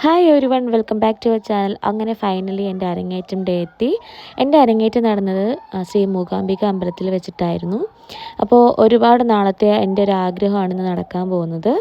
Hi everyone, welcome back to our channel. അങ്ങനെ finally എൻ്റെ അരങ്ങേറ്റം ഡേ എത്തി. എൻ്റെ അരങ്ങേറ്റം നടന്നത് ശ്രീ മൂകാംബിക അമ്പലത്തിൽ വെച്ചിട്ടായിരുന്നു. അപ്പോൾ ഒരുപാട് നാളത്തെ എൻ്റെ ഒരു ആഗ്രഹമാണ് നടക്കാൻ പോകുന്നത്.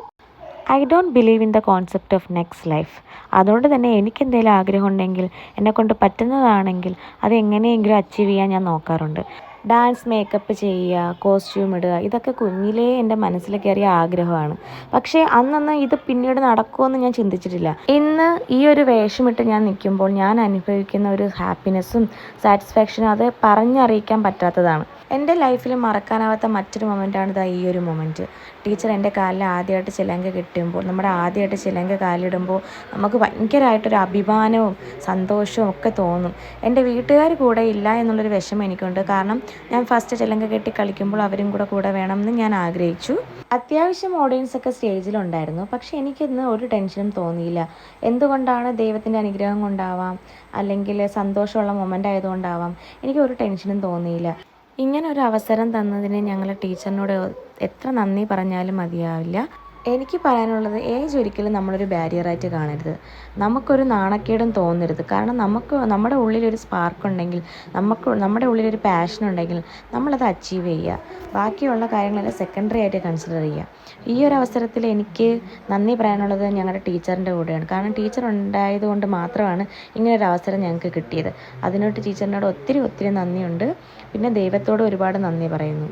I don't believe in the concept of next life. അതുകൊണ്ട് തന്നെ എനിക്കെന്തെങ്കിലും ആഗ്രഹം ഉണ്ടെങ്കിൽ, എന്നെക്കൊണ്ട് പറ്റുന്നതാണെങ്കിൽ അത് എങ്ങനെയെങ്കിലും അച്ചീവ് ചെയ്യാൻ ഞാൻ നോക്കാറുണ്ട്. ഡാൻസ്, മേക്കപ്പ് ചെയ്യുക, കോസ്റ്റ്യൂം ഇടുക, ഇതൊക്കെ കുഞ്ഞിലേ എൻ്റെ മനസ്സിൽ കയറിയ ആഗ്രഹമാണ്. പക്ഷേ അന്നൊന്നും ഇത് പിന്നീട് നടക്കുമെന്ന് ഞാൻ ചിന്തിച്ചിട്ടില്ല. ഇന്ന് ഈ ഒരു വേഷമിട്ട് ഞാൻ നിൽക്കുമ്പോൾ ഞാൻ അനുഭവിക്കുന്ന ഒരു ഹാപ്പിനെസ്സും സാറ്റിസ്ഫാക്ഷനും അത് പറഞ്ഞറിയിക്കാൻ പറ്റാത്തതാണ്. എൻ്റെ ലൈഫിൽ മറക്കാനാവാത്ത മറ്റൊരു മൊമെൻ്റാണ് ഇതാ ഈ ഒരു മൊമെൻറ്റ്. ടീച്ചർ എൻ്റെ കാലിൽ ആദ്യമായിട്ട് ചിലങ്ക കെട്ടുമ്പോൾ, നമ്മുടെ ആദ്യമായിട്ട് ചിലങ്ക കാലിടുമ്പോൾ നമുക്ക് ഭയങ്കരമായിട്ടൊരു അഭിമാനവും സന്തോഷവും ഒക്കെ തോന്നും. എൻ്റെ വീട്ടുകാർ കൂടെ ഇല്ല എന്നുള്ളൊരു വിഷമം എനിക്കുണ്ട്. കാരണം ഞാൻ ഫസ്റ്റ് ചിലങ്ക കെട്ടി കളിക്കുമ്പോൾ അവരും കൂടെ വേണമെന്ന് ഞാൻ ആഗ്രഹിച്ചു. അത്യാവശ്യം ഓഡിയൻസൊക്കെ സ്റ്റേജിലുണ്ടായിരുന്നു. പക്ഷേ എനിക്കിന്ന് ഒരു ടെൻഷനും തോന്നിയില്ല. എന്തുകൊണ്ടാണ്? ദൈവത്തിൻ്റെ അനുഗ്രഹം കൊണ്ടാവാം, അല്ലെങ്കിൽ സന്തോഷമുള്ള മൊമെൻ്റ് ആയതുകൊണ്ടാവാം, എനിക്ക് ഒരു ടെൻഷനും തോന്നിയില്ല. ഇങ്ങനെ ഒരു അവസരം തന്നതിന് ഞങ്ങൾ ടീച്ചറിനോട് എത്ര നന്ദി പറഞ്ഞാലും മതിയാവില്ല. എനിക്ക് പറയാനുള്ളത്, ഏജ് ഒരിക്കലും നമ്മളൊരു ബാരിയറായിട്ട് കാണരുത്. നമുക്കൊരു നാണക്കേടും തോന്നരുത്. കാരണം നമ്മുടെ ഉള്ളിലൊരു സ്പാർക്ക് ഉണ്ടെങ്കിൽ, നമ്മുടെ ഉള്ളിലൊരു പാഷൻ ഉണ്ടെങ്കിൽ നമ്മളത് അച്ചീവ് ചെയ്യുക. ബാക്കിയുള്ള കാര്യങ്ങളെല്ലാം സെക്കൻഡറി ആയിട്ട് കൺസിഡർ ചെയ്യുക. ഈ ഒരു അവസരത്തിൽ എനിക്ക് നന്ദി പറയാനുള്ളത് ഞങ്ങളുടെ ടീച്ചറിൻ്റെ കൂടെയാണ്. കാരണം ടീച്ചർ ഉണ്ടായതുകൊണ്ട് മാത്രമാണ് ഇങ്ങനൊരു അവസരം ഞങ്ങൾക്ക് കിട്ടിയത്. അതിനോട്ട് ടീച്ചറിനോട് ഒത്തിരി നന്ദിയുണ്ട്. പിന്നെ ദൈവത്തോട് ഒരുപാട് നന്ദി പറയുന്നു.